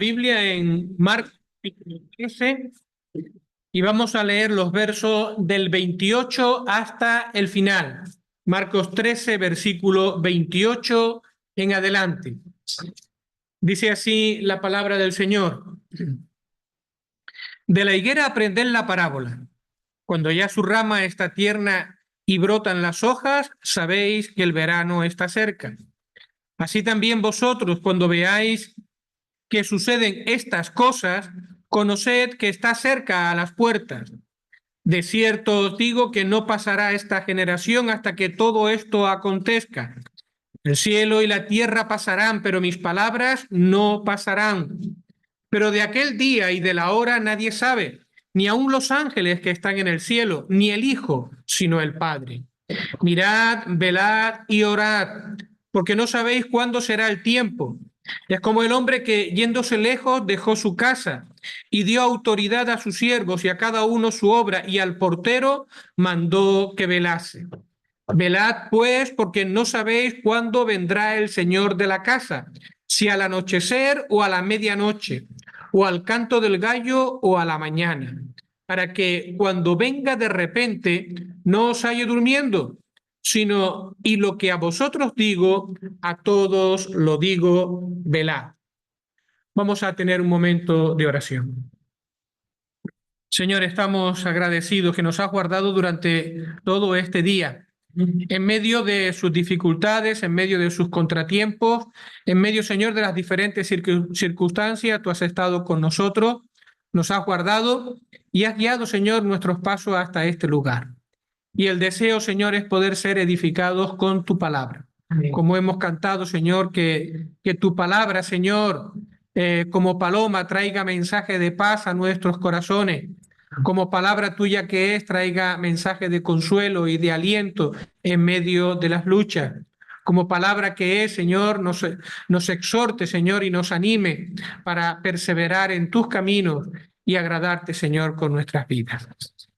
Biblia en Marcos capítulo 13 y vamos a leer los versos del 28 hasta el final. Marcos 13, versículo 28 en adelante. Dice así la palabra del Señor. De la higuera aprended la parábola. Cuando ya su rama está tierna y brotan las hojas, sabéis que el verano está cerca. Así también vosotros, cuando veáis que suceden estas cosas, conoced que está cerca a las puertas. De cierto os digo que no pasará esta generación hasta que todo esto acontezca. El cielo y la tierra pasarán, pero mis palabras no pasarán. Pero de aquel día y de la hora nadie sabe, ni aun los ángeles que están en el cielo, ni el Hijo, sino el Padre. Mirad, velad y orad, porque no sabéis cuándo será el tiempo. Es como el hombre que, yéndose lejos, dejó su casa y dio autoridad a sus siervos y a cada uno su obra, y al portero mandó que velase. Velad, pues, porque no sabéis cuándo vendrá el Señor de la casa, si al anochecer o a la medianoche, o al canto del gallo o a la mañana, para que cuando venga de repente no os halle durmiendo, sino, y lo que a vosotros digo, a todos lo digo, velad. Vamos a tener un momento de oración. Señor, estamos agradecidos que nos has guardado durante todo este día, en medio de sus dificultades, en medio de sus contratiempos, en medio, Señor, de las diferentes circunstancias. Tú has estado con nosotros, nos has guardado y has guiado, Señor, nuestros pasos hasta este lugar. Y el deseo, Señor, es poder ser edificados con tu palabra. Amén. Como hemos cantado, Señor, que tu palabra, Señor, como paloma traiga mensaje de paz a nuestros corazones, como palabra tuya que es, traiga mensaje de consuelo y de aliento en medio de las luchas. Como palabra que es, Señor, nos exhorte, Señor, y nos anime para perseverar en tus caminos y agradarte, Señor, con nuestras vidas.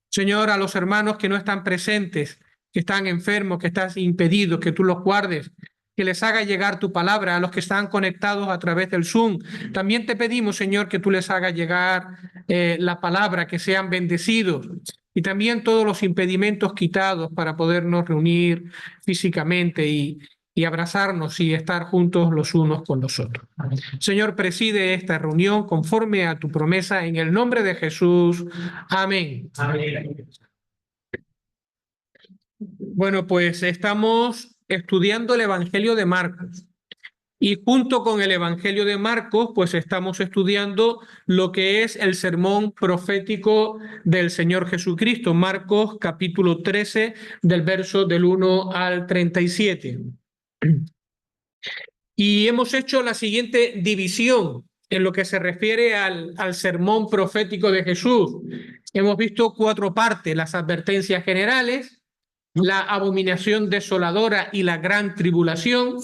Señor, a los hermanos que no están presentes, que están enfermos, que están impedidos, que tú los guardes, que les haga llegar tu palabra, a los que están conectados a través del Zoom. También te pedimos, Señor, que tú les hagas llegar la palabra, que sean bendecidos, y también todos los impedimentos quitados para podernos reunir físicamente y abrazarnos y estar juntos los unos con los otros. Señor, preside esta reunión conforme a tu promesa, en el nombre de Jesús. Amén. Amén. Bueno, pues estamos estudiando el Evangelio de Marcos. Y junto con el Evangelio de Marcos, pues estamos estudiando lo que es el sermón profético del Señor Jesucristo, Marcos capítulo 13, del verso del 1 al 37. Y hemos hecho la siguiente división en lo que se refiere al sermón profético de Jesús. Hemos visto 4 partes: las advertencias generales, la abominación desoladora y la gran tribulación.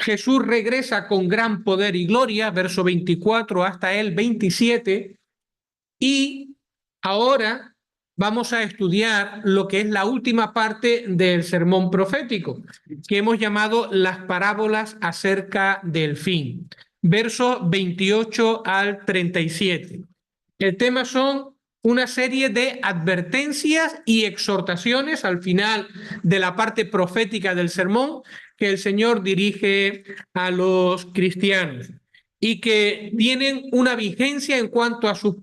Jesús regresa con gran poder y gloria, verso 24 hasta el 27, y ahora vamos a estudiar lo que es la última parte del sermón profético, que hemos llamado las parábolas acerca del fin, versos 28 al 37. El tema son una serie de advertencias y exhortaciones al final de la parte profética del sermón que el Señor dirige a los cristianos y que tienen una vigencia en cuanto a sus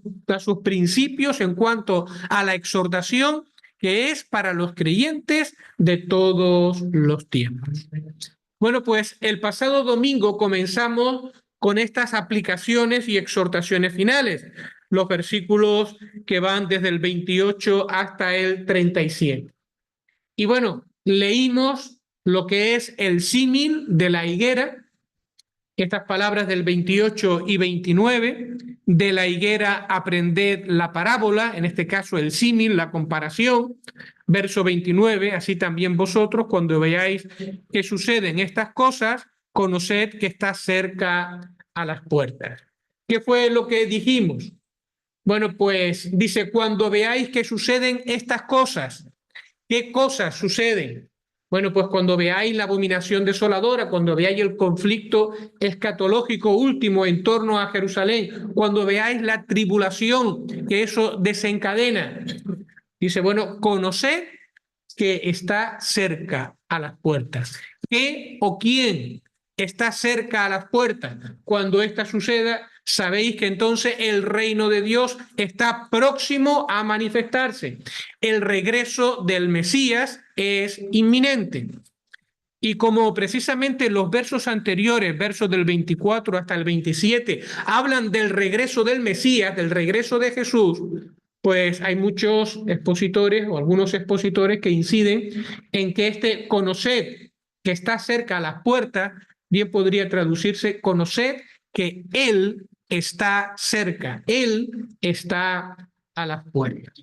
principios, en cuanto a la exhortación que es para los creyentes de todos los tiempos. Bueno, pues el pasado domingo comenzamos con estas aplicaciones y exhortaciones finales, los versículos que van desde el 28 hasta el 37. Y bueno, leímos lo que es el símil de la higuera, estas palabras del 28 y 29, de la higuera aprended la parábola, en este caso el símil, la comparación, verso 29, así también vosotros cuando veáis que suceden estas cosas, conoced que está cerca a las puertas. ¿Qué fue lo que dijimos? Bueno, pues dice, cuando veáis que suceden estas cosas, ¿qué cosas suceden? Bueno, pues cuando veáis la abominación desoladora, cuando veáis el conflicto escatológico último en torno a Jerusalén, cuando veáis la tribulación que eso desencadena, dice, bueno, conoced que está cerca a las puertas. ¿Qué o quién está cerca a las puertas? Cuando esta suceda, sabéis que entonces el reino de Dios está próximo a manifestarse. El regreso del Mesías es inminente. Y como precisamente los versos anteriores, versos del 24 hasta el 27, hablan del regreso del Mesías, del regreso de Jesús, pues hay muchos expositores o algunos expositores que inciden en que este conoced que está cerca a las puertas, bien podría traducirse conoced que Él está cerca, Él está a las puertas.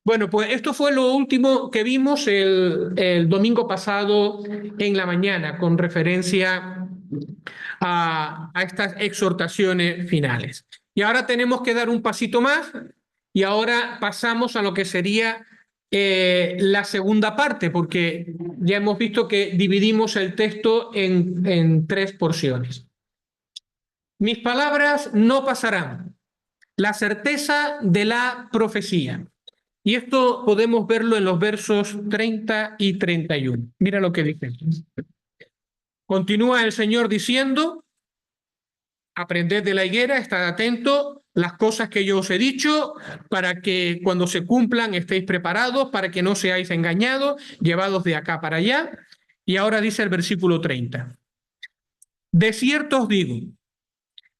Bueno, pues esto fue lo último que vimos el domingo pasado en la mañana con referencia a estas exhortaciones finales. Y ahora tenemos que dar un pasito más y ahora pasamos a lo que sería la segunda parte, porque ya hemos visto que dividimos el texto en tres porciones. Mis palabras no pasarán. La certeza de la profecía. Y esto podemos verlo en los versos 30 y 31. Mira lo que dice. Continúa el Señor diciendo, aprended de la higuera, estad atento las cosas que yo os he dicho, para que cuando se cumplan estéis preparados, para que no seáis engañados, llevados de acá para allá. Y ahora dice el versículo 30. De cierto os digo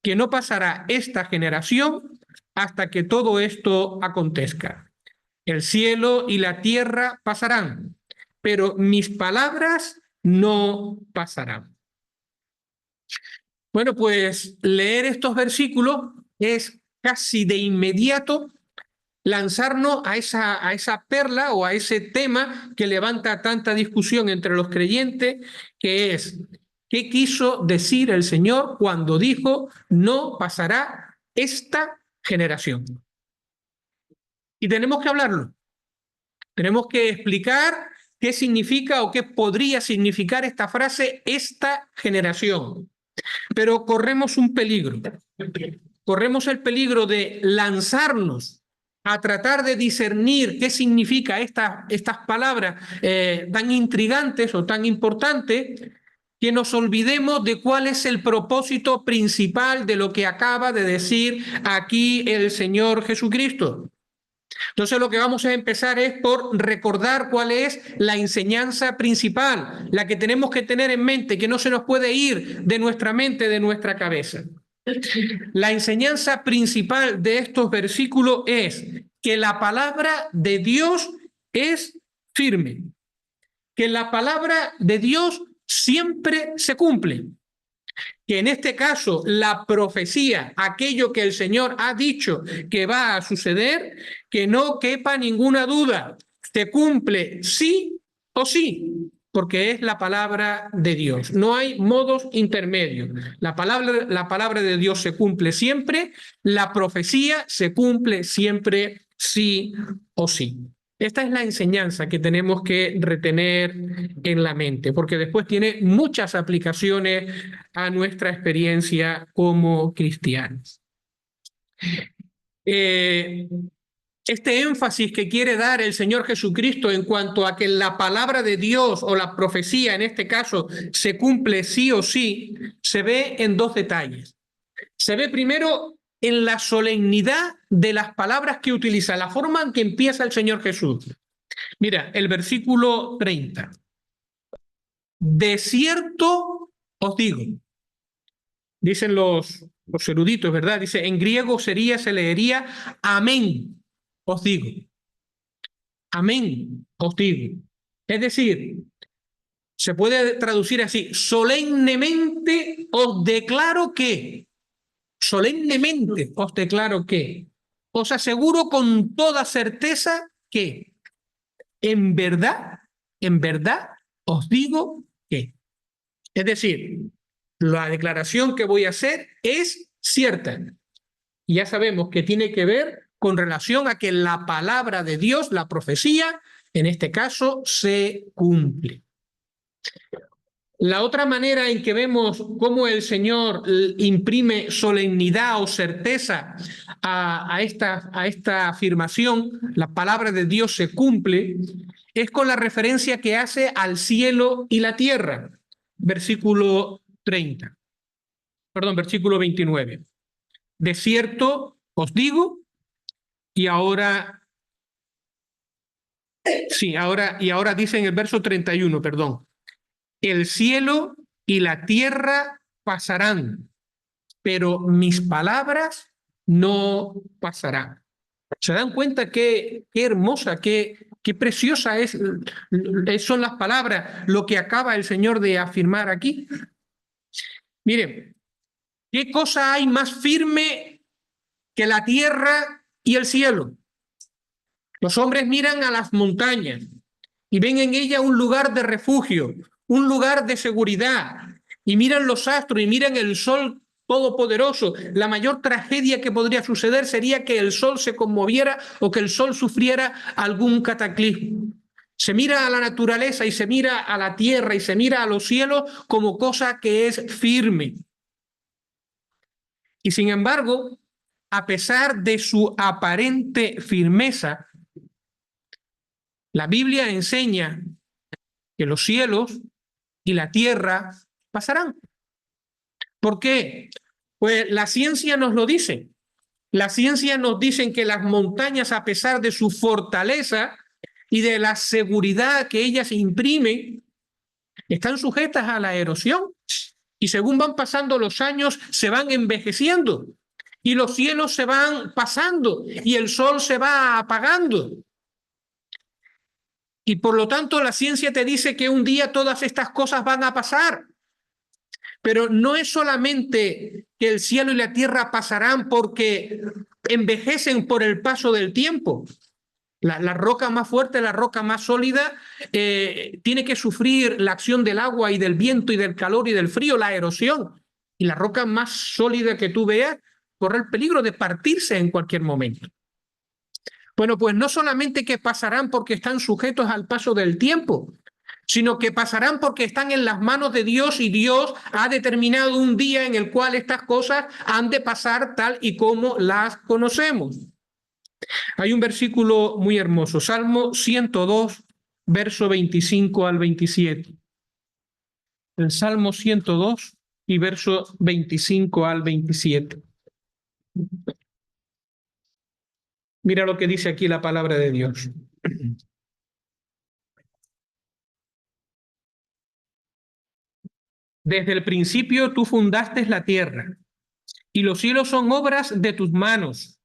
que no pasará esta generación hasta que todo esto acontezca. El cielo y la tierra pasarán, pero mis palabras no pasarán. Bueno, pues leer estos versículos es casi de inmediato lanzarnos a esa perla o a ese tema que levanta tanta discusión entre los creyentes, que es, ¿qué quiso decir el Señor cuando dijo, no pasará esta generación? Y tenemos que hablarlo. Tenemos que explicar qué significa o qué podría significar esta frase, esta generación. Pero corremos un peligro. Corremos el peligro de lanzarnos a tratar de discernir qué significa estas palabras tan intrigantes o tan importantes, que nos olvidemos de cuál es el propósito principal de lo que acaba de decir aquí el Señor Jesucristo. Entonces lo que vamos a empezar es por recordar cuál es la enseñanza principal, la que tenemos que tener en mente, que no se nos puede ir de nuestra mente, de nuestra cabeza. La enseñanza principal de estos versículos es que la palabra de Dios es firme, que la palabra de Dios siempre se cumple, que en este caso la profecía, aquello que el Señor ha dicho que va a suceder, que no quepa ninguna duda, se cumple sí o sí, porque es la palabra de Dios. No hay modos intermedios. La palabra de Dios se cumple siempre, la profecía se cumple siempre sí o sí. Esta es la enseñanza que tenemos que retener en la mente, porque después tiene muchas aplicaciones a nuestra experiencia como cristianos. Este énfasis que quiere dar el Señor Jesucristo en cuanto a que la palabra de Dios o la profecía, en este caso, se cumple sí o sí, se ve en dos detalles. Se ve primero en la solemnidad de las palabras que utiliza, la forma en que empieza el Señor Jesús. Mira, el versículo 30. De cierto os digo, dicen los eruditos, ¿verdad? Dice, en griego se leería amén, os digo. Amén, os digo. Es decir, se puede traducir así, solemnemente os declaro que, solemnemente os declaro que, os aseguro con toda certeza que, en verdad os digo que. Es decir, la declaración que voy a hacer es cierta. Y ya sabemos que tiene que ver con relación a que la palabra de Dios, la profecía, en este caso, se cumple. La otra manera en que vemos cómo el Señor imprime solemnidad o certeza a esta afirmación, la palabra de Dios se cumple, es con la referencia que hace al cielo y la tierra. Versículo 30. Perdón, versículo 29. De cierto os digo, y ahora, sí, ahora dice en el verso 31, perdón. El cielo y la tierra pasarán, pero mis palabras no pasarán. ¿Se dan cuenta qué hermosa, qué preciosa son las palabras, lo que acaba el Señor de afirmar aquí? Miren, ¿qué cosa hay más firme que la tierra y el cielo? Los hombres miran a las montañas y ven en ella un lugar de refugio, un lugar de seguridad, y miran los astros y miran el sol todopoderoso. La mayor tragedia que podría suceder sería que el sol se conmoviera o que el sol sufriera algún cataclismo. Se mira a la naturaleza y se mira a la tierra y se mira a los cielos como cosa que es firme. Y sin embargo, a pesar de su aparente firmeza, la Biblia enseña que los cielos y la tierra pasarán. ¿Por qué? Pues la ciencia nos lo dice. La ciencia nos dice que las montañas, a pesar de su fortaleza y de la seguridad que ellas imprimen, están sujetas a la erosión. Y según van pasando los años, se van envejeciendo. Y los cielos se van pasando y el sol se va apagando. Y por lo tanto la ciencia te dice que un día todas estas cosas van a pasar. Pero no es solamente que el cielo y la tierra pasarán porque envejecen por el paso del tiempo. La roca más fuerte, la roca más sólida, tiene que sufrir la acción del agua y del viento y del calor y del frío, la erosión. Y la roca más sólida que tú veas corre el peligro de partirse en cualquier momento. Bueno, pues no solamente que pasarán porque están sujetos al paso del tiempo, sino que pasarán porque están en las manos de Dios y Dios ha determinado un día en el cual estas cosas han de pasar tal y como las conocemos. Hay un versículo muy hermoso, Salmo 102, verso 25 al 27. El Salmo 102 y verso 25 al 27. Mira lo que dice aquí la palabra de Dios. Desde el principio tú fundaste la tierra y los cielos son obras de tus manos.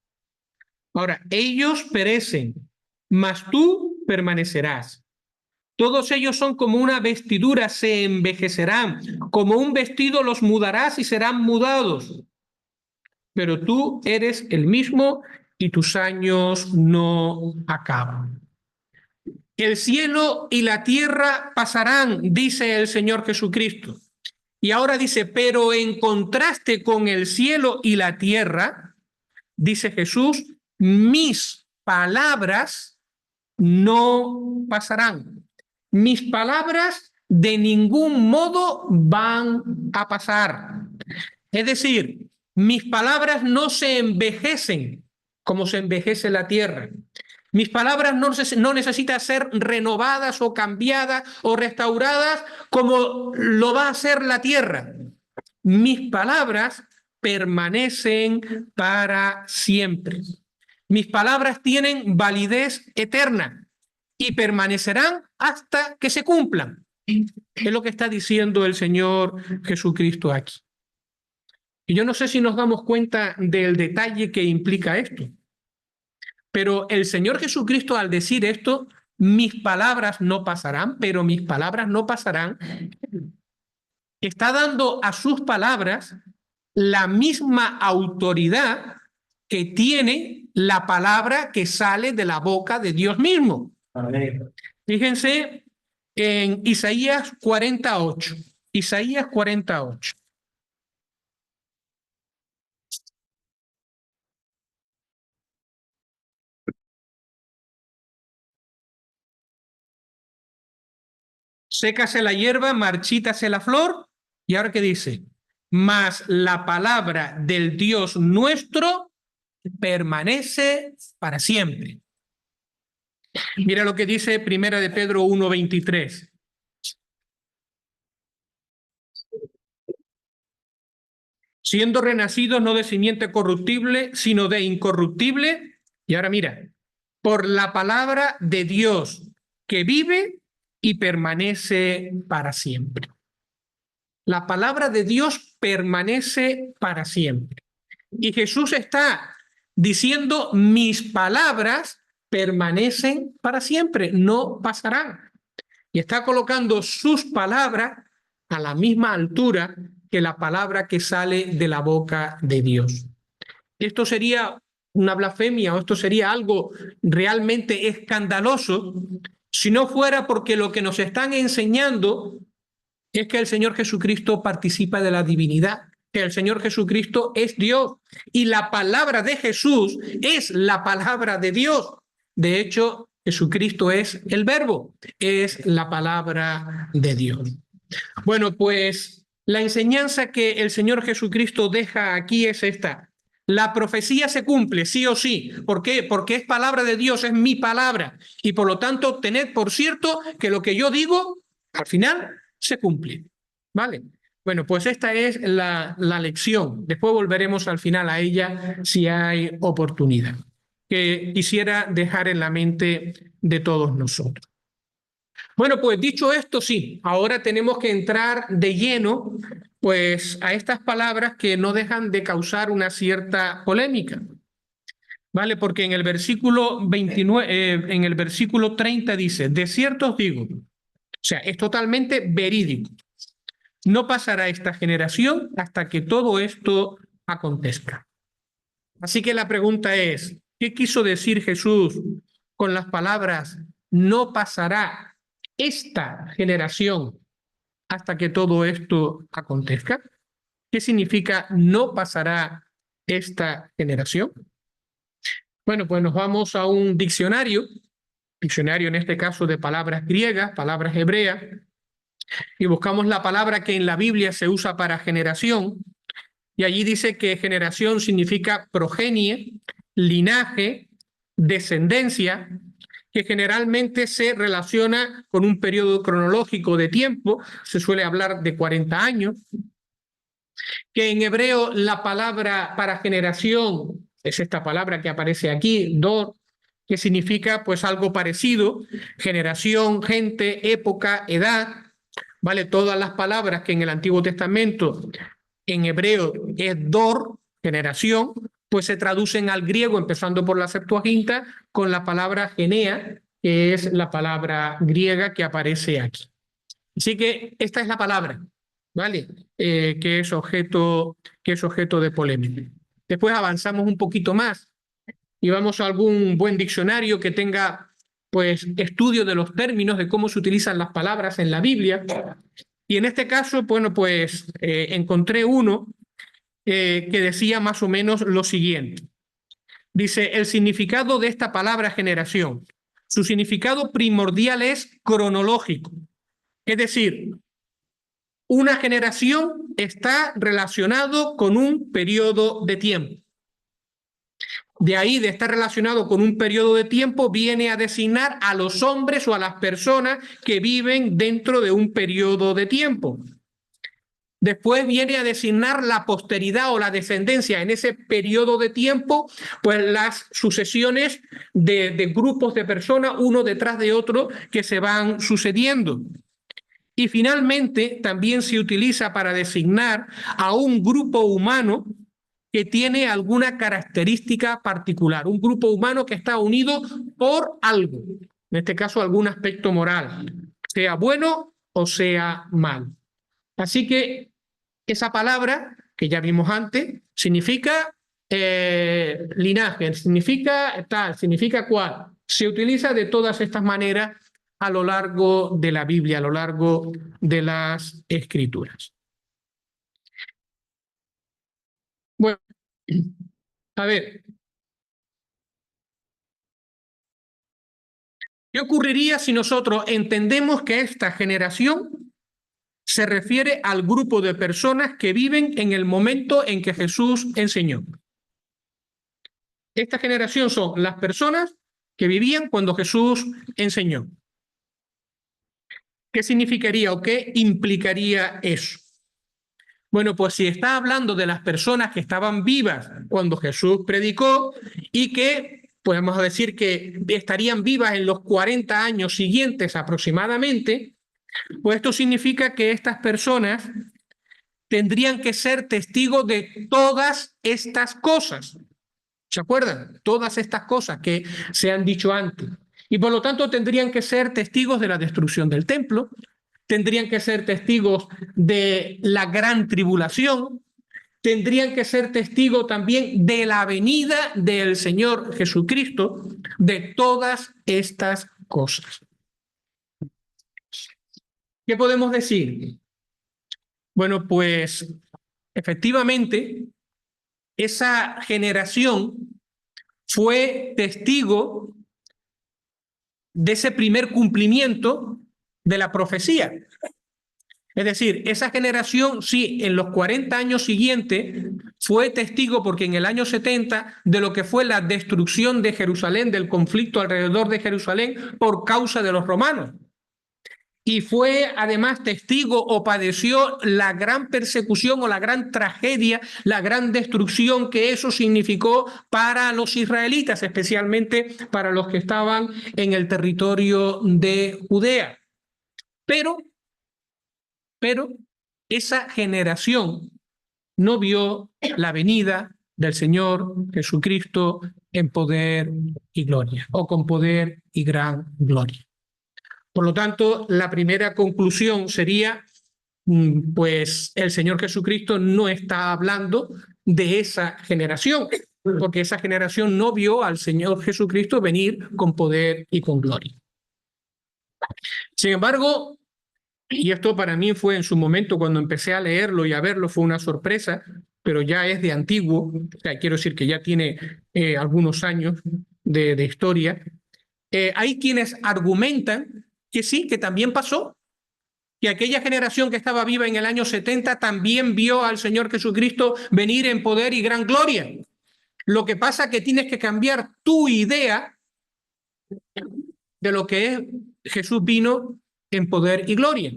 Ahora, ellos perecen, mas tú permanecerás. Todos ellos son como una vestidura, se envejecerán. Como un vestido los mudarás y serán mudados. Pero tú eres el mismo y tus años no acaban. El cielo y la tierra pasarán, dice el Señor Jesucristo. Y ahora dice, pero en contraste con el cielo y la tierra, dice Jesús, mis palabras no pasarán. Mis palabras de ningún modo van a pasar. Es decir, mis palabras no se envejecen como se envejece la tierra. Mis palabras no necesitan ser renovadas o cambiadas o restauradas como lo va a hacer la tierra. Mis palabras permanecen para siempre. Mis palabras tienen validez eterna y permanecerán hasta que se cumplan. Es lo que está diciendo el Señor Jesucristo aquí. Y yo no sé si nos damos cuenta del detalle que implica esto, pero el Señor Jesucristo al decir esto, mis palabras no pasarán, pero mis palabras no pasarán, está dando a sus palabras la misma autoridad que tiene la palabra que sale de la boca de Dios mismo. Amén. Fíjense en Isaías 48. Isaías 48. sécase la hierba, marchítase la flor, y ahora ¿qué dice? Mas la palabra del Dios nuestro permanece para siempre. Mira lo que dice Primera de Pedro 1:23. Siendo renacidos no de simiente corruptible, sino de incorruptible. Y ahora mira, por la palabra de Dios que vive y permanece para siempre. La palabra de Dios permanece para siempre. Y Jesús está diciendo, mis palabras permanecen para siempre, no pasarán. Y está colocando sus palabras a la misma altura que la palabra que sale de la boca de Dios. Esto sería una blasfemia o esto sería algo realmente escandaloso si no fuera porque lo que nos están enseñando es que el Señor Jesucristo participa de la divinidad, que el Señor Jesucristo es Dios y la palabra de Jesús es la palabra de Dios. De hecho, Jesucristo es el verbo, es la palabra de Dios. Bueno, pues la enseñanza que el Señor Jesucristo deja aquí es esta. La profecía se cumple, sí o sí. ¿Por qué? Porque es palabra de Dios, es mi palabra. Y por lo tanto, tened por cierto que lo que yo digo, al final, se cumple. ¿Vale? Bueno, pues esta es la lección. Después volveremos al final a ella si hay oportunidad, que quisiera dejar en la mente de todos nosotros. Bueno, pues dicho esto, sí, ahora tenemos que entrar de lleno, pues, a estas palabras que no dejan de causar una cierta polémica, ¿vale? Porque en el versículo 29, en el versículo 30 dice, de cierto os digo, o sea, es totalmente verídico, no pasará esta generación hasta que todo esto acontezca. Así que la pregunta es, ¿qué quiso decir Jesús con las palabras no pasará esta generación hasta que todo esto acontezca? ¿Qué significa no pasará esta generación? Bueno, pues nos vamos a un diccionario en este caso de palabras griegas, palabras hebreas, y buscamos la palabra que en la Biblia se usa para generación, y allí dice que generación significa progenie, linaje, descendencia, que generalmente se relaciona con un periodo cronológico de tiempo, se suele hablar de 40 años, que en hebreo la palabra para generación es esta palabra que aparece aquí, dor, que significa pues algo parecido, generación, gente, época, edad, ¿vale? Todas las palabras que en el Antiguo Testamento en hebreo es dor, generación, pues se traducen al griego, empezando por la Septuaginta, con la palabra genea, que es la palabra griega que aparece aquí. Así que esta es la palabra, ¿vale? Que es objeto de polémica. Después avanzamos un poquito más y vamos a algún buen diccionario que tenga, pues, estudio de los términos, de cómo se utilizan las palabras en la Biblia. Y en este caso, bueno, pues encontré uno que decía más o menos lo siguiente. Dice, el significado de esta palabra generación. Su significado primordial es cronológico. Es decir, una generación está relacionado con un periodo de tiempo. De ahí, de estar relacionado con un periodo de tiempo, viene a designar a los hombres o a las personas que viven dentro de un periodo de tiempo. Después viene a designar la posteridad o la descendencia en ese periodo de tiempo, pues las sucesiones de grupos de personas, uno detrás de otro, que se van sucediendo. Y finalmente también se utiliza para designar a un grupo humano que tiene alguna característica particular, un grupo humano que está unido por algo, en este caso algún aspecto moral, sea bueno o sea malo. Así que esa palabra, que ya vimos antes, significa linaje, significa tal, significa cual. Se utiliza de todas estas maneras a lo largo de la Biblia, a lo largo de las Escrituras. Bueno, a ver, ¿Qué ocurriría si nosotros entendemos que esta generación se refiere al grupo de personas que viven en el momento en que Jesús enseñó? Esta generación son las personas que vivían cuando Jesús enseñó. ¿Qué significaría o qué implicaría eso? Bueno, pues si está hablando de las personas que estaban vivas cuando Jesús predicó y que podemos decir que estarían vivas en los 40 años siguientes aproximadamente, pues esto significa que estas personas tendrían que ser testigos de todas estas cosas. ¿Se acuerdan? Todas estas cosas que se han dicho antes. Y por lo tanto tendrían que ser testigos de la destrucción del templo, tendrían que ser testigos de la gran tribulación, tendrían que ser testigos también de la venida del Señor Jesucristo, de todas estas cosas. ¿Qué podemos decir? Bueno, pues efectivamente, esa generación fue testigo de ese primer cumplimiento de la profecía. Es decir, esa generación, sí, en los 40 años siguientes fue testigo, porque en el año 70, de lo que fue la destrucción de Jerusalén, del conflicto alrededor de Jerusalén por causa de los romanos. Y fue además testigo o padeció la gran persecución o la gran tragedia, la gran destrucción que eso significó para los israelitas, especialmente para los que estaban en el territorio de Judea. Pero esa generación no vio la venida del Señor Jesucristo en poder y gloria, o con poder y gran gloria. Por lo tanto, la primera conclusión sería, pues el Señor Jesucristo no está hablando de esa generación, porque esa generación no vio al Señor Jesucristo venir con poder y con gloria. Sin embargo, y esto para mí fue en su momento, cuando empecé a leerlo y a verlo, fue una sorpresa, pero ya es de antiguo, o sea, quiero decir que ya tiene algunos años de historia. Hay quienes argumentan que sí, que también pasó, que aquella generación que estaba viva en el año 70 también vio al Señor Jesucristo venir en poder y gran gloria. Lo que pasa es que tienes que cambiar tu idea de lo que es Jesús vino en poder y gloria.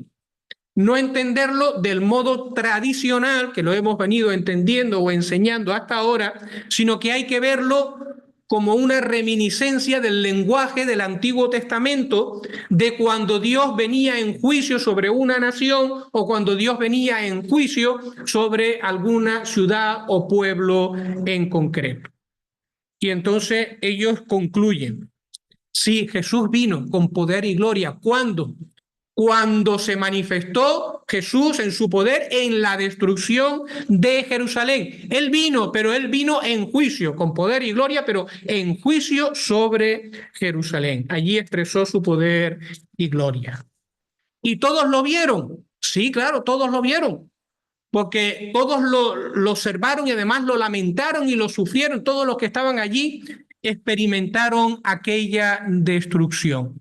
No entenderlo del modo tradicional que lo hemos venido entendiendo o enseñando hasta ahora, sino que hay que verlo como una reminiscencia del lenguaje del Antiguo Testamento, de cuando Dios venía en juicio sobre una nación o cuando Dios venía en juicio sobre alguna ciudad o pueblo en concreto. Y entonces ellos concluyen, sí, Jesús vino con poder y gloria. ¿Cuándo? Cuando se manifestó Jesús en su poder en la destrucción de Jerusalén. Él vino, pero él vino en juicio, con poder y gloria, pero en juicio sobre Jerusalén. Allí expresó su poder y gloria. ¿Y todos lo vieron? Sí, claro, todos lo vieron, porque todos lo observaron y además lo lamentaron y lo sufrieron. Todos los que estaban allí experimentaron aquella destrucción.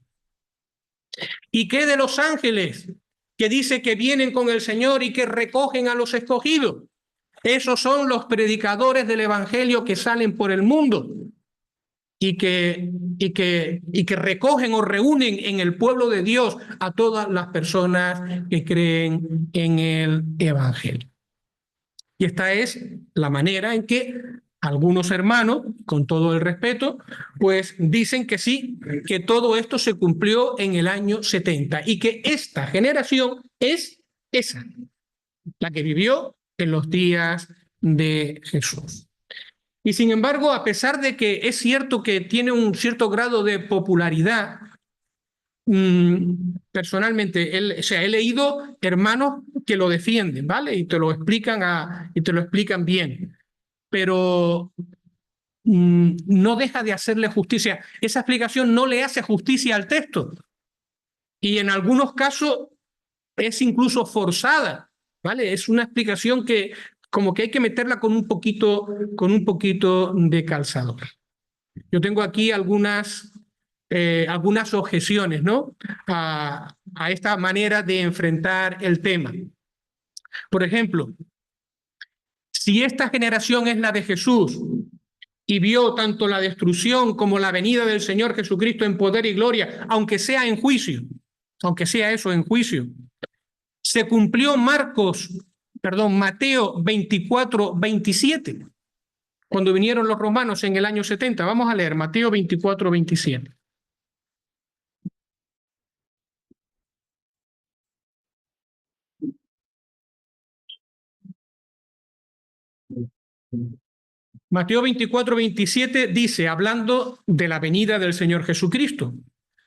¿Y qué de los ángeles que dice que vienen con el Señor y que recogen a los escogidos? Esos son los predicadores del Evangelio que salen por el mundo y que recogen o reúnen en el pueblo de Dios a todas las personas que creen en el Evangelio. Y esta es la manera en que algunos hermanos, con todo el respeto, pues dicen que sí, que todo esto se cumplió en el año 70 y que esta generación es esa, la que vivió en los días de Jesús. Y sin embargo, a pesar de que es cierto que tiene un cierto grado de popularidad, personalmente, he leído hermanos que lo defienden, ¿vale? Y te lo explican bien. Pero no deja de hacerle justicia. Esa explicación no le hace justicia al texto. Y en algunos casos es incluso forzada, ¿vale? Es una explicación que como que hay que meterla con un poquito de calzador. Yo tengo aquí algunas algunas objeciones, ¿no? a esta manera de enfrentar el tema. Por ejemplo, si esta generación es la de Jesús y vio tanto la destrucción como la venida del Señor Jesucristo en poder y gloria, aunque sea en juicio, aunque sea eso en juicio, se cumplió Mateo 24, 27, cuando vinieron los romanos en el año 70. Vamos a leer Mateo 24, 27. Mateo 24, 27 dice, hablando de la venida del Señor Jesucristo,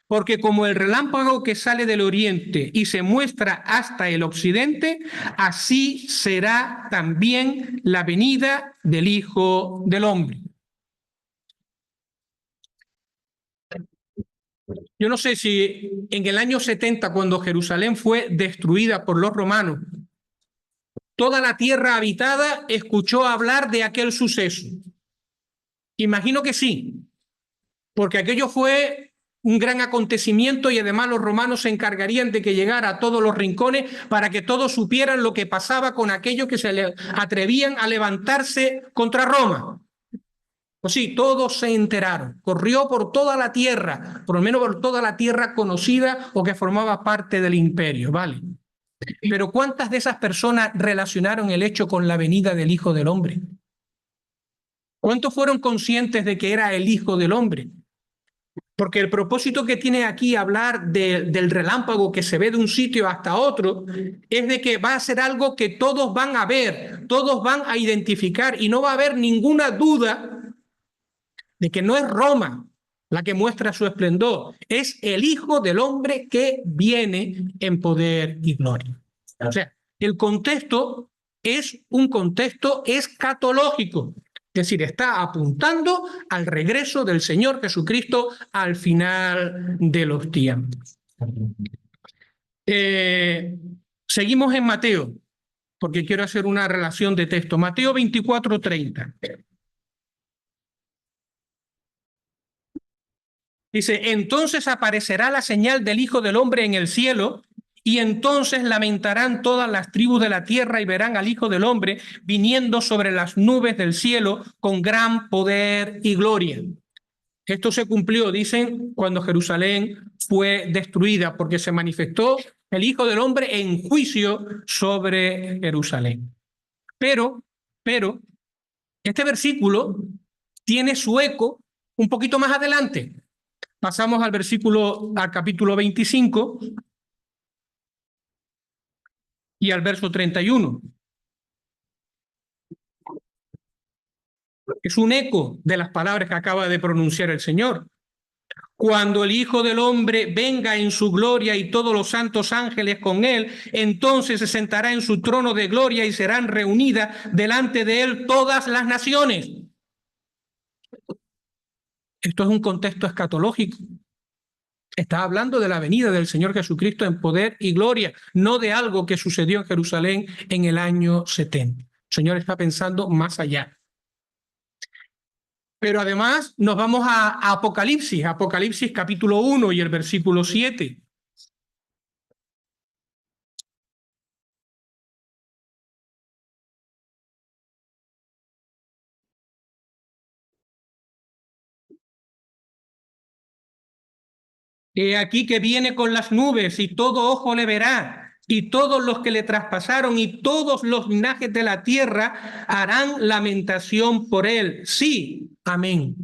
porque como el relámpago que sale del oriente y se muestra hasta el occidente, así será también la venida del Hijo del Hombre. Yo no sé si en el año 70, cuando Jerusalén fue destruida por los romanos, toda la tierra habitada escuchó hablar de aquel suceso. Imagino que sí, porque aquello fue un gran acontecimiento y además los romanos se encargarían de que llegara a todos los rincones para que todos supieran lo que pasaba con aquellos que se atrevían a levantarse contra Roma. Pues sí, todos se enteraron. Corrió por toda la tierra, por lo menos por toda la tierra conocida o que formaba parte del imperio, ¿vale? Pero ¿cuántas de esas personas relacionaron el hecho con la venida del Hijo del Hombre? ¿Cuántos fueron conscientes de que era el Hijo del Hombre? Porque el propósito que tiene aquí hablar del relámpago que se ve de un sitio hasta otro es de que va a ser algo que todos van a ver, todos van a identificar y no va a haber ninguna duda de que no es Roma la que muestra su esplendor, es el Hijo del Hombre que viene en poder y gloria. O sea, el contexto es un contexto escatológico, es decir, está apuntando al regreso del Señor Jesucristo al final de los tiempos. Seguimos en Mateo, porque quiero hacer una relación de texto. Mateo 24, 30. Dice, entonces aparecerá la señal del Hijo del Hombre en el cielo, y entonces lamentarán todas las tribus de la tierra y verán al Hijo del Hombre viniendo sobre las nubes del cielo con gran poder y gloria. Esto se cumplió, dicen, cuando Jerusalén fue destruida, porque se manifestó el Hijo del Hombre en juicio sobre Jerusalén. Pero, este versículo tiene su eco un poquito más adelante. Pasamos al capítulo 25 y al verso 31. Es un eco de las palabras que acaba de pronunciar el Señor. Cuando el Hijo del Hombre venga en su gloria y todos los santos ángeles con él, entonces se sentará en su trono de gloria y serán reunidas delante de él todas las naciones. Esto es un contexto escatológico. Está hablando de la venida del Señor Jesucristo en poder y gloria, no de algo que sucedió en Jerusalén en el año 70. El Señor está pensando más allá. Pero además nos vamos a Apocalipsis capítulo 1 y el versículo 7. He aquí que viene con las nubes y todo ojo le verá, y todos los que le traspasaron y todos los linajes de la tierra harán lamentación por él. Sí, amén.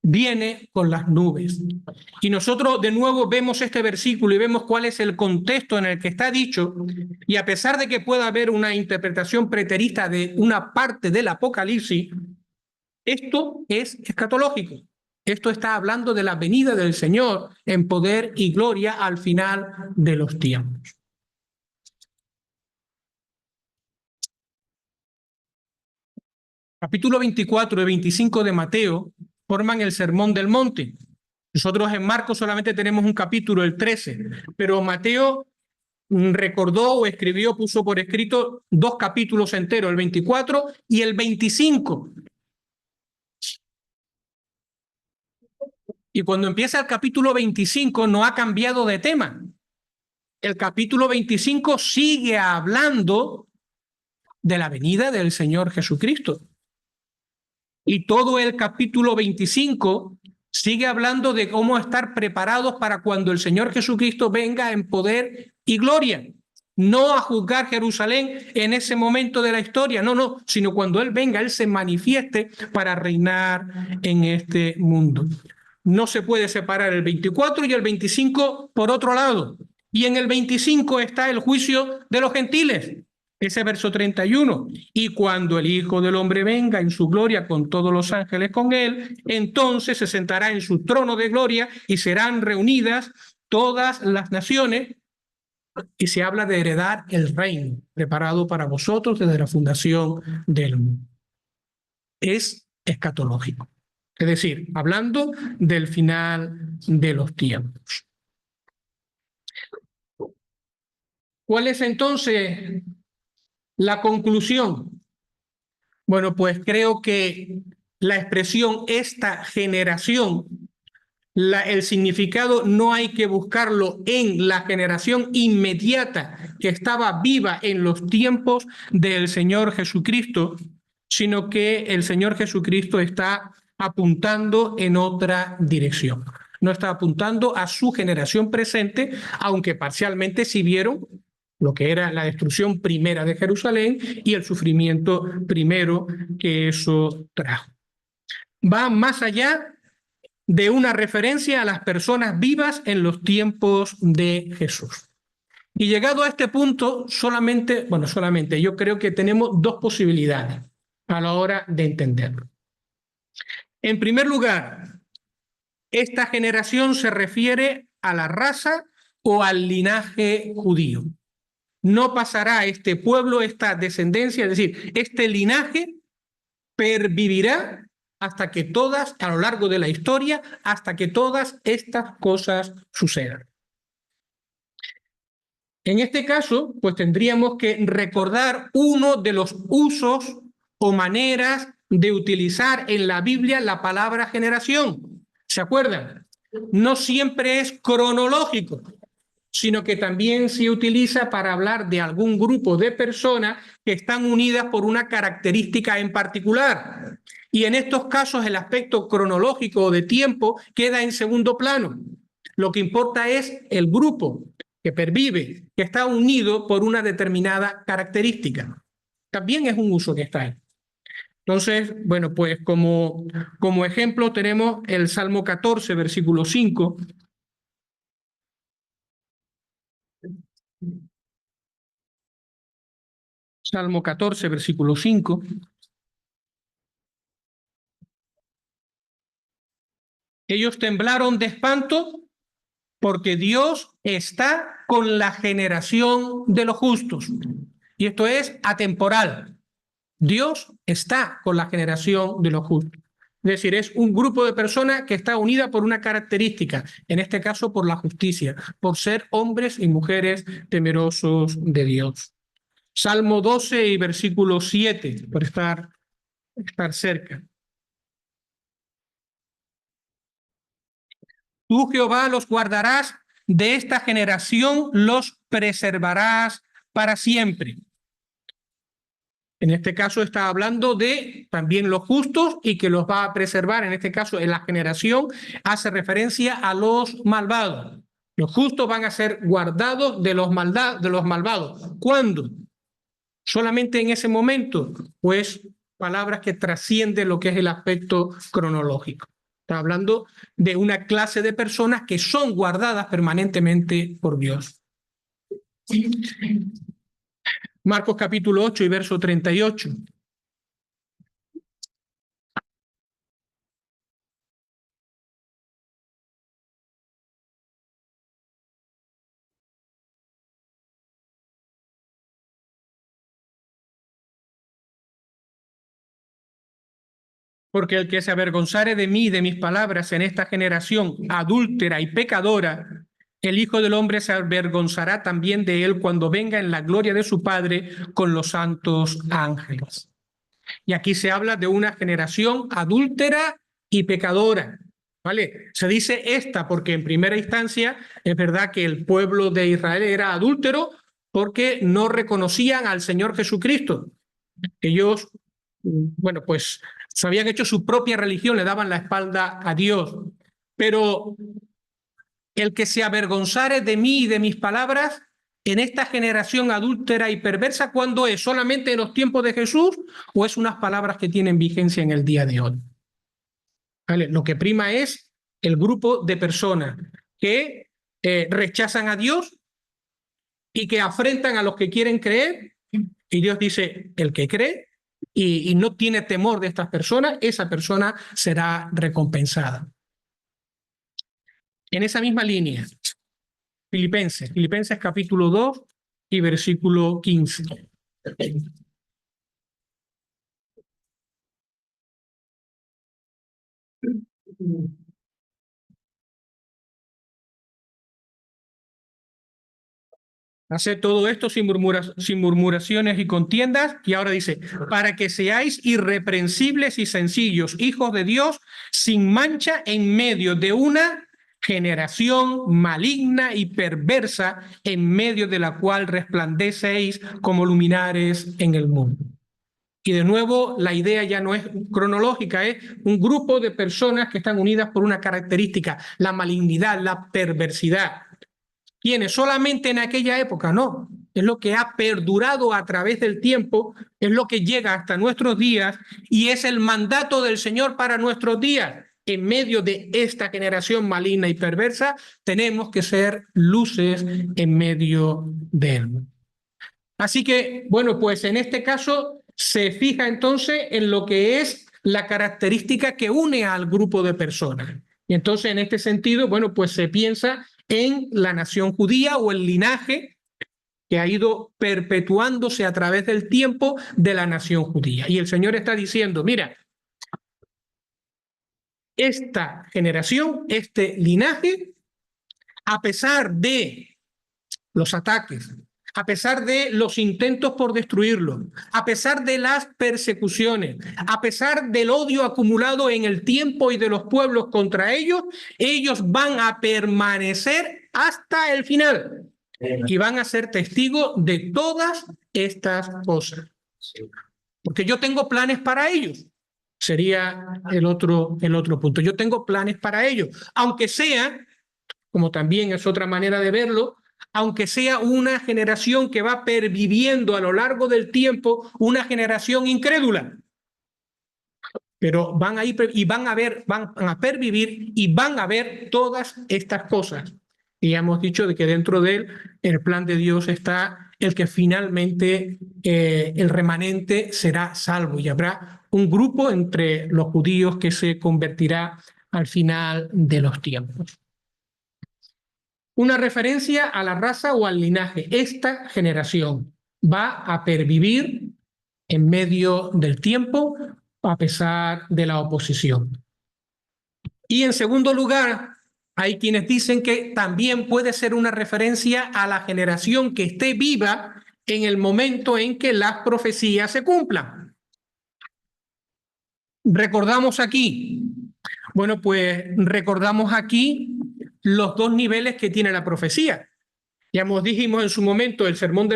Viene con las nubes. Y nosotros de nuevo vemos este versículo y vemos cuál es el contexto en el que está dicho, y a pesar de que pueda haber una interpretación preterista de una parte del Apocalipsis, esto es escatológico. Esto está hablando de la venida del Señor en poder y gloria al final de los tiempos. Capítulo 24 y 25 de Mateo forman el Sermón del Monte. Nosotros en Marcos solamente tenemos un capítulo, el 13, pero Mateo recordó o escribió, puso por escrito 2 capítulos enteros, el 24 y el 25. Y cuando empieza el capítulo 25 no ha cambiado de tema. El capítulo 25 sigue hablando de la venida del Señor Jesucristo. Y todo el capítulo 25 sigue hablando de cómo estar preparados para cuando el Señor Jesucristo venga en poder y gloria. No a juzgar Jerusalén en ese momento de la historia, no, sino cuando Él venga, Él se manifieste para reinar en este mundo. No se puede separar el 24 y el 25 por otro lado. Y en el 25 está el juicio de los gentiles. Ese verso 31. Y cuando el Hijo del Hombre venga en su gloria con todos los ángeles con él, entonces se sentará en su trono de gloria y serán reunidas todas las naciones. Y se habla de heredar el reino preparado para vosotros desde la fundación del mundo. Es escatológico. Es decir, hablando del final de los tiempos. ¿Cuál es entonces la conclusión? Bueno, pues creo que la expresión esta generación, el significado no hay que buscarlo en la generación inmediata que estaba viva en los tiempos del Señor Jesucristo, sino que el Señor Jesucristo está apuntando en otra dirección. No está apuntando a su generación presente, aunque parcialmente sí vieron lo que era la destrucción primera de Jerusalén y el sufrimiento primero que eso trajo. Va más allá de una referencia a las personas vivas en los tiempos de Jesús. Y llegado a este punto, solamente yo creo que tenemos dos posibilidades a la hora de entenderlo. En primer lugar, esta generación se refiere a la raza o al linaje judío. No pasará este pueblo, esta descendencia, es decir, este linaje pervivirá hasta que todas, a lo largo de la historia, hasta que todas estas cosas sucedan. En este caso, pues tendríamos que recordar uno de los usos o maneras de utilizar en la Biblia la palabra generación. ¿Se acuerdan? No siempre es cronológico, sino que también se utiliza para hablar de algún grupo de personas que están unidas por una característica en particular. Y en estos casos el aspecto cronológico o de tiempo queda en segundo plano. Lo que importa es el grupo que pervive, que está unido por una determinada característica. También es un uso que está ahí. Entonces, bueno, pues como ejemplo tenemos el Salmo 14, versículo 5. Salmo 14, versículo 5. Ellos temblaron de espanto porque Dios está con la generación de los justos. Y esto es atemporal. Dios está con la generación de los justos. Es decir, es un grupo de personas que está unida por una característica, en este caso por la justicia, por ser hombres y mujeres temerosos de Dios. Salmo 12 y versículo 7, por estar cerca. Tú, Jehová, los guardarás, de esta generación los preservarás para siempre. En este caso está hablando de también los justos y que los va a preservar. En este caso, en la generación hace referencia a los malvados. Los justos van a ser guardados de los malvados. ¿Cuándo? Solamente en ese momento, pues palabras que trascienden lo que es el aspecto cronológico. Está hablando de una clase de personas que son guardadas permanentemente por Dios. Marcos capítulo 8 y verso 38. Porque el que se avergonzare de mí y de mis palabras en esta generación adúltera y pecadora, el Hijo del Hombre se avergonzará también de él cuando venga en la gloria de su Padre con los santos ángeles. Y aquí se habla de una generación adúltera y pecadora. ¿vale? Se dice esta porque en primera instancia es verdad que el pueblo de Israel era adúltero porque no reconocían al Señor Jesucristo. Ellos, bueno, pues se habían hecho su propia religión, le daban la espalda a Dios. Pero el que se avergonzare de mí y de mis palabras en esta generación adúltera y perversa, ¿cuándo es? ¿Solamente en los tiempos de Jesús o es unas palabras que tienen vigencia en el día de hoy? ¿Vale? Lo que prima es el grupo de personas que rechazan a Dios y que afrentan a los que quieren creer. Y Dios dice, el que cree y no tiene temor de estas personas, esa persona será recompensada. En esa misma línea, Filipenses capítulo 2 y versículo 15. Hace todo esto sin murmuraciones y contiendas, y ahora dice, para que seáis irreprensibles y sencillos, hijos de Dios, sin mancha en medio de una generación maligna y perversa, en medio de la cual resplandecéis como luminares en el mundo. Y de nuevo, la idea ya no es cronológica, es un grupo de personas que están unidas por una característica, la malignidad, la perversidad. ¿Quiénes? Solamente en aquella época, no. Es lo que ha perdurado a través del tiempo, es lo que llega hasta nuestros días y es el mandato del Señor para nuestros días. En medio de esta generación maligna y perversa, tenemos que ser luces en medio de él. Así que, bueno, pues en este caso se fija entonces en lo que es la característica que une al grupo de personas. Y entonces, en este sentido, bueno, pues se piensa en la nación judía o el linaje que ha ido perpetuándose a través del tiempo de la nación judía. Y el Señor está diciendo, mira, esta generación, este linaje, a pesar de los ataques, a pesar de los intentos por destruirlo, a pesar de las persecuciones, a pesar del odio acumulado en el tiempo y de los pueblos contra ellos, ellos van a permanecer hasta el final y van a ser testigos de todas estas cosas. Porque yo tengo planes para ellos. Sería el otro punto. Yo tengo planes para ellos, aunque sea, como también es otra manera de verlo, aunque sea una generación que va perviviendo a lo largo del tiempo, una generación incrédula. Pero van a ir y van a pervivir y van a ver todas estas cosas. Y ya hemos dicho de que dentro de el plan de Dios está el que finalmente el remanente será salvo y habrá un grupo entre los judíos que se convertirá al final de los tiempos. Una referencia a la raza o al linaje. Esta generación va a pervivir en medio del tiempo a pesar de la oposición. Y en segundo lugar, hay quienes dicen que también puede ser una referencia a la generación que esté viva en el momento en que las profecías se cumplan. Recordamos aquí, bueno, pues recordamos aquí los dos niveles que tiene la profecía. Ya dijimos en su momento, el sermón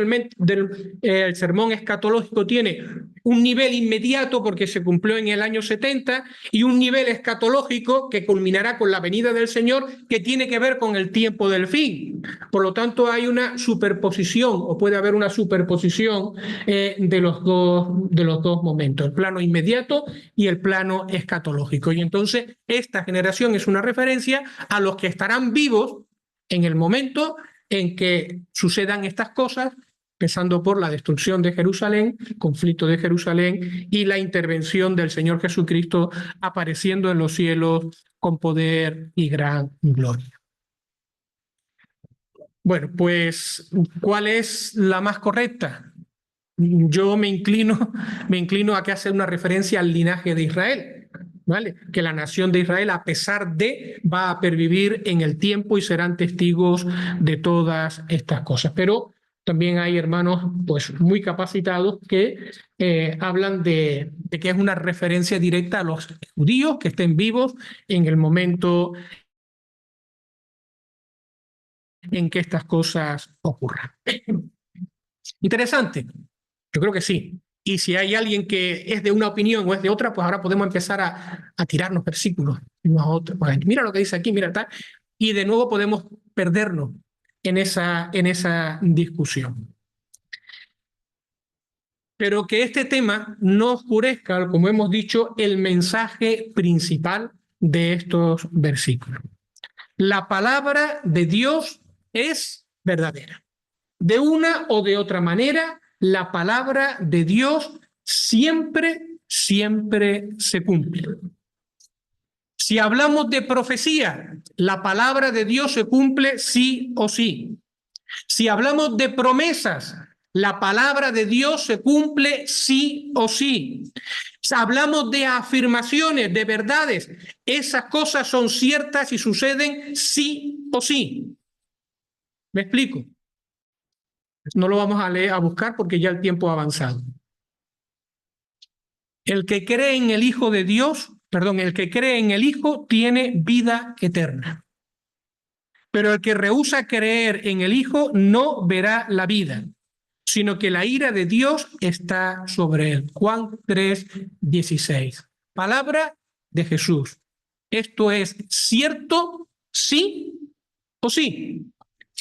el sermón escatológico tiene un nivel inmediato porque se cumplió en el año 70 y un nivel escatológico que culminará con la venida del Señor que tiene que ver con el tiempo del fin. Por lo tanto, hay una superposición o puede haber una superposición de los dos momentos, el plano inmediato y el plano escatológico. Y entonces esta generación es una referencia a los que estarán vivos en el momento en que sucedan estas cosas, empezando por la destrucción de Jerusalén, conflicto de Jerusalén y la intervención del Señor Jesucristo apareciendo en los cielos con poder y gran gloria. Bueno, pues, ¿cuál es la más correcta? Yo me inclino a que hace una referencia al linaje de Israel. ¿Vale? Que la nación de Israel, a pesar de, va a pervivir en el tiempo y serán testigos de todas estas cosas. Pero También hay hermanos pues, muy capacitados que hablan de que es una referencia directa a los judíos que estén vivos en el momento en que estas cosas ocurran. Interesante. Yo creo que sí. Y si hay alguien que es de una opinión o es de otra, pues ahora podemos empezar a tirarnos versículos unos a otros. Pues mira lo que dice aquí, mira tal. Y de nuevo podemos perdernos en esa discusión. Pero que este tema no oscurezca, como hemos dicho, el mensaje principal de estos versículos. La palabra de Dios es verdadera. De una o de otra manera, la palabra de Dios siempre se cumple. Si hablamos de profecía, la palabra de Dios se cumple sí o sí. Si hablamos de promesas, la palabra de Dios se cumple sí o sí. Si hablamos de afirmaciones, de verdades, esas cosas son ciertas y suceden sí o sí. ¿Me explico? No lo vamos a leer, a buscar porque ya el tiempo ha avanzado. El que cree en el Hijo de Dios, el que cree en el Hijo tiene vida eterna. Pero el que rehúsa creer en el Hijo no verá la vida, sino que la ira de Dios está sobre él. Juan 3:16. Palabra de Jesús. ¿Esto es cierto, sí o sí?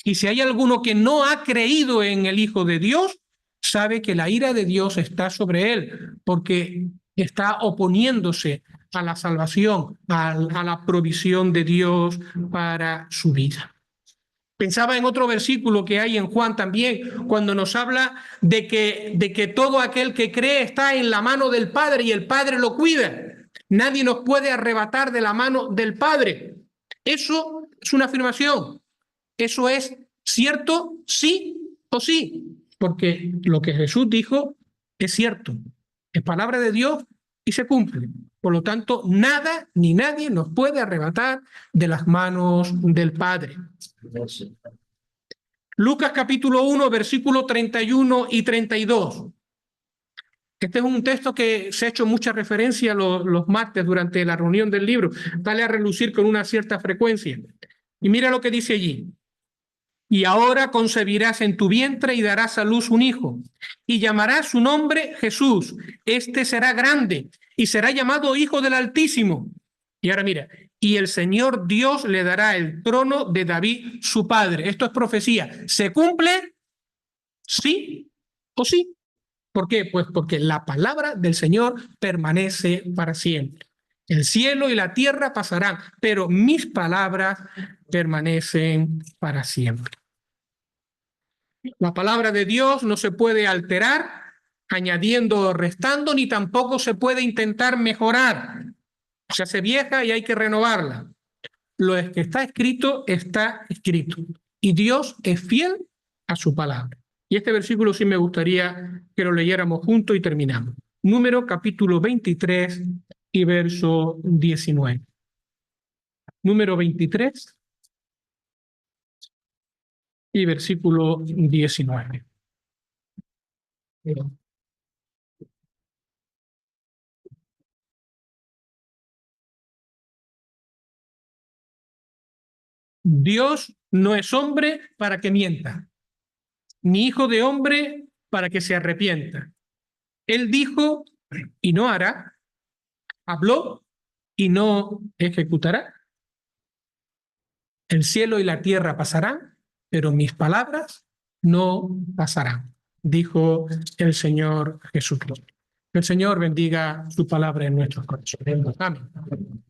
Y si hay alguno que no ha creído en el Hijo de Dios, sabe que la ira de Dios está sobre él, porque está oponiéndose a la salvación, a la provisión de Dios para su vida. Pensaba en otro versículo que hay en Juan también, cuando nos habla de que todo aquel que cree está en la mano del Padre y el Padre lo cuida. Nadie nos puede arrebatar de la mano del Padre. Eso es una afirmación. Eso es cierto, sí o sí, porque lo que Jesús dijo es cierto, es palabra de Dios y se cumple. Por lo tanto, nada ni nadie nos puede arrebatar de las manos del Padre. Lucas capítulo 1, versículos 31 y 32. Este es un texto que se ha hecho mucha referencia los martes durante la reunión del libro. Sale a relucir con una cierta frecuencia. Y mira lo que dice allí. Y ahora concebirás en tu vientre y darás a luz un hijo, y llamarás su nombre Jesús. Este será grande y será llamado Hijo del Altísimo. Y ahora mira, y el Señor Dios le dará el trono de David, su padre. Esto es profecía. ¿Se cumple? ¿Sí o sí? ¿Por qué? Pues porque la palabra del Señor permanece para siempre. El cielo y la tierra pasarán, pero mis palabras permanecen para siempre. La palabra de Dios no se puede alterar añadiendo o restando, ni tampoco se puede intentar mejorar. Se hace vieja y hay que renovarla. Lo que está escrito, y Dios es fiel a su palabra. Y este versículo sí me gustaría que lo leyéramos juntos y terminamos. Número capítulo 23 y verso 19. Número 23 y versículo 19. Dios no es hombre para que mienta, ni hijo de hombre para que se arrepienta. Él dijo y no hará, habló y no ejecutará. El cielo y la tierra pasarán, pero mis palabras no pasarán, dijo el Señor Jesucristo. Que el Señor bendiga su palabra en nuestros corazones. Amén.